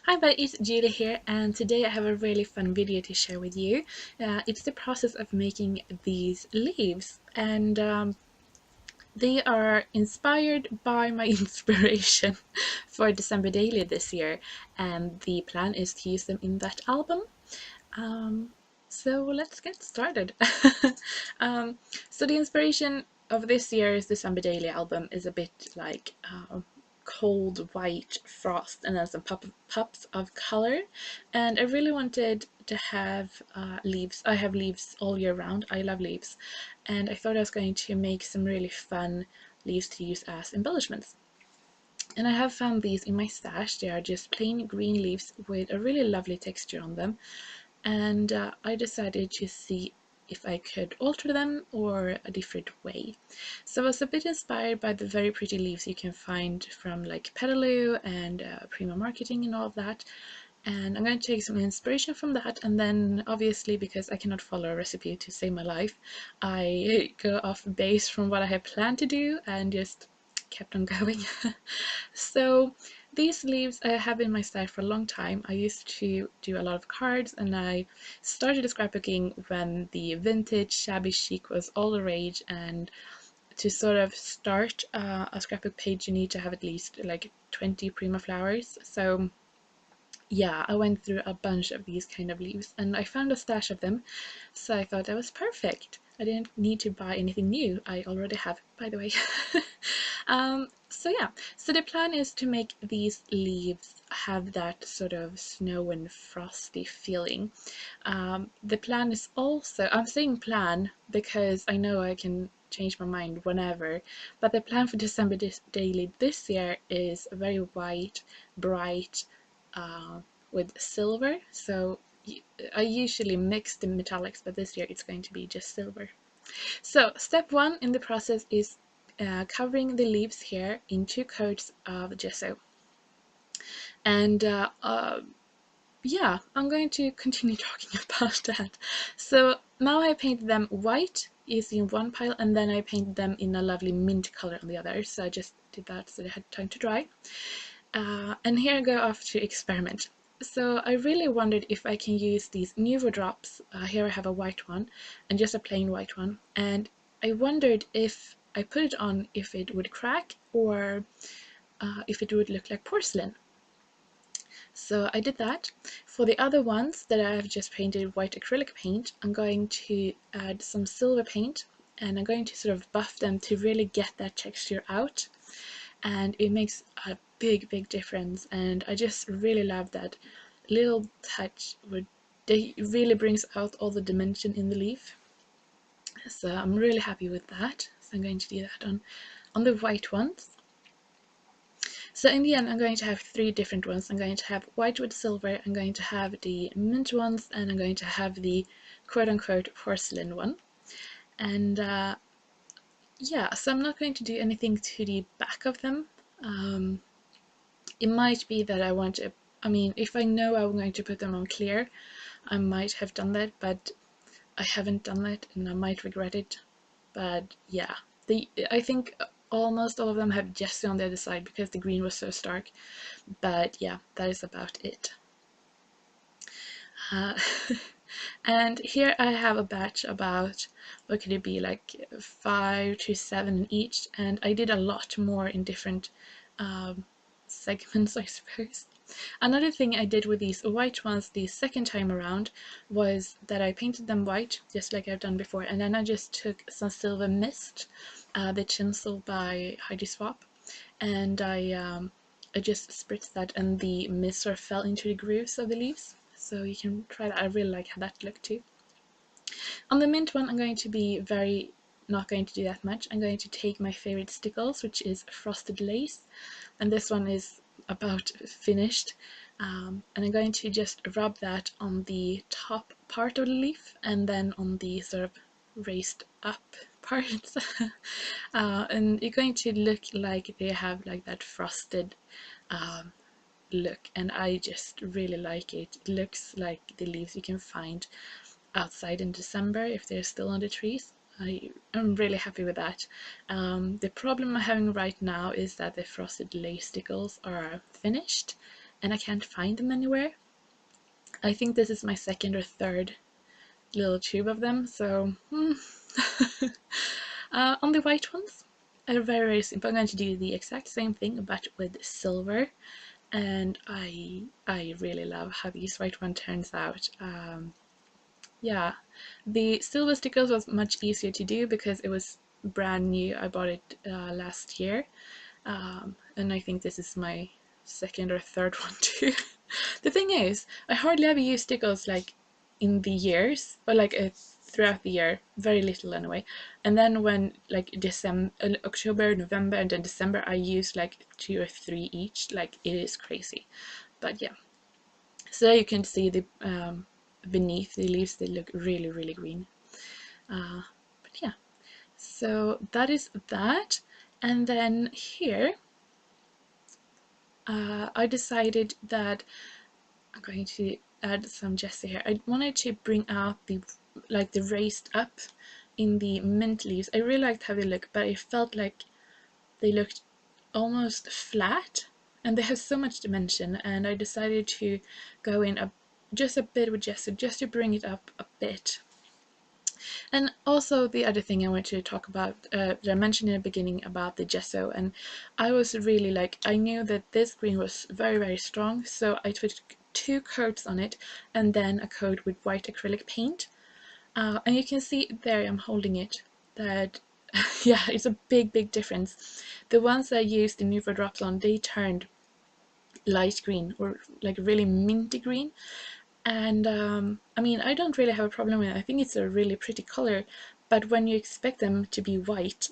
Hi, but it's Julie here, and today I have a really fun video to share with you. It's the process of making these leaves, and they are inspired by my inspiration for December Daily this year, and the plan is to use them in that album. Um, so let's get started. um, so the inspiration of this year's December Daily album is a bit like cold white frost and then some pops of color, and I really wanted to have leaves. I have leaves all year round. I love leaves, and I thought I was going to make some really fun leaves to use as embellishments. And I have found these in my stash. They are just plain green leaves with a really lovely texture on them, and I decided to see if I could alter them or a different way. So I was a bit inspired by the very pretty leaves you can find from like Petaloo and Prima Marketing and all of that. And I'm going to take some inspiration from that, and then obviously, because I cannot follow a recipe to save my life, I go off base from what I had planned to do and just kept on going. So these leaves I have in my stash for a long time. I used to do a lot of cards, and I started scrapbooking when the vintage shabby chic was all the rage, and to sort of start a scrapbook page you need to have at least like 20 prima flowers. So yeah, I went through a bunch of these kind of leaves, and I found a stash of them, so I thought that was perfect. I didn't need to buy anything new. I already have, by the way. So yeah, so the plan is to make these leaves have that sort of snow and frosty feeling. The plan is also, I'm saying plan because I know I can change my mind whenever, but the plan for December Daily this year is very white, bright, uh, with silver. So I usually mix the metallics, but this year it's going to be just silver. So step one in the process is covering the leaves here in 2 coats of gesso. And yeah, I'm going to continue talking about that. So now I painted them white using one pile, and then I painted them in a lovely mint color on the other. So I just did that so they had time to dry. And here I go off to experiment. So I really wondered if I can use these Nuvo drops. Here I have a white one and just a plain white one. And I wondered if I put it on, if it would crack or if it would look like porcelain. So I did that. For the other ones that I have just painted white acrylic paint, I'm going to add some silver paint, and I'm going to sort of buff them to really get that texture out. And it makes a big difference, and I just really love that little touch where it really brings out all the dimension in the leaf. So I'm really happy with that. So I'm going to do that on the white ones. So in the end, I'm going to have 3 different ones. I'm going to have white with silver, I'm going to have the mint ones, and I'm going to have the quote-unquote porcelain one. And yeah, so I'm not going to do anything to the back of them. It might be that I want to, I mean, if I know I'm going to put them on clear, I might have done that, but I haven't done that and I might regret it. But yeah, I think almost all of them have gesso on the other side because the green was so stark. But yeah, that is about it. Uh, and here I have a batch about, what could it be, like 5 to 7 each, and I did a lot more in different segments, I suppose. Another thing I did with these white ones the second time around was that I painted them white, just like I've done before, and then I just took some silver mist, the tinsel by Heidi Swap, and I just spritzed that, and the mist sort of fell into the grooves of the leaves. So you can try that. I really like how that looked too. On the mint one, I'm going to be not going to do that much. I'm going to take my favorite stickles, which is frosted lace, and this one is about finished. And I'm going to just rub that on the top part of the leaf and then on the sort of raised up parts. And you're going to look like they have like that frosted look, and I just really like it. It looks like the leaves you can find outside in December if they're still on the trees. I'm really happy with that. The problem I'm having right now is that the frosted lace stickles are finished, and I can't find them anywhere. I think this is my second or third little tube of them, so on the white ones are very, very simple. I'm going to do the exact same thing but with silver, and I really love how this white one turns out. Yeah, the silver stickers was much easier to do because it was brand new. I bought it last year, and I think this is my second or third one too. The thing is, I hardly ever use stickers like in the years, or like throughout the year, very little anyway. And then when like December, October, November, and then December, I use like 2 or 3 each. Like it is crazy, but yeah. So you can see the beneath the leaves, they look really, really green. But yeah, so that is that. And then here, I decided that I'm going to add some gesso here. I wanted to bring out the the raised up in the mint leaves. I really liked how they look, but I felt like they looked almost flat, and they have so much dimension, and I decided to go in just a bit with gesso just to bring it up a bit. And also the other thing I want to talk about, that I mentioned in the beginning about the gesso, and I was really like, I knew that this green was very, very strong, so I took 2 coats on it and then a coat with white acrylic paint. And you can see there, I'm holding it, that yeah, it's a big, big difference. The ones I used the Nuvo drops on, they turned light green, or like really minty green, and I mean, I don't really have a problem with it. I think it's a really pretty color, but when you expect them to be white,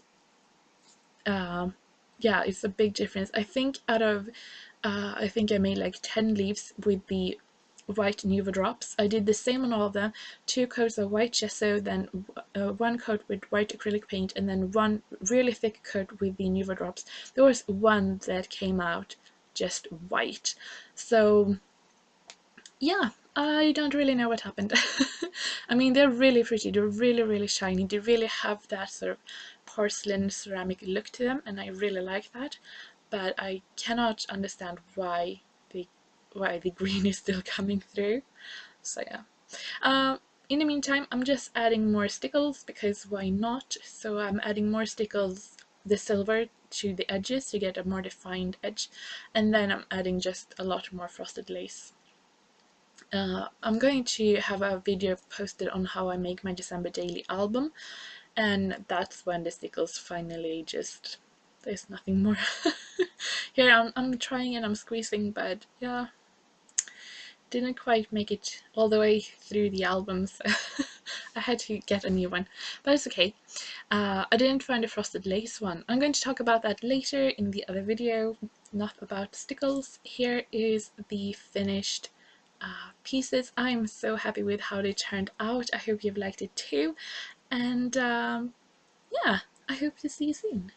yeah, it's a big difference. I think I think I made like 10 leaves with the white Nuvo drops. I did the same on all of them, 2 coats of white gesso, then 1 coat with white acrylic paint, and then 1 really thick coat with the Nuvo drops. There was one that came out just white. So yeah, I don't really know what happened. I mean, they're really pretty, they're really, really shiny, they really have that sort of porcelain ceramic look to them, and I really like that, but I cannot understand why the green is still coming through. So yeah. In the meantime, I'm just adding more stickles because why not? So I'm adding more stickles, the silver, to the edges to get a more defined edge, and then I'm adding just a lot more frosted lace. I'm going to have a video posted on how I make my December daily album, and that's when the stickles finally just, there's nothing more. Here I'm trying and I'm squeezing, but yeah, didn't quite make it all the way through the album, so I had to get a new one, but it's okay. I didn't find a frosted lace one. I'm going to talk about that later in the other video, not about stickles. Here is the finished pieces. I'm so happy with how they turned out. I hope you've liked it too, and yeah, I hope to see you soon.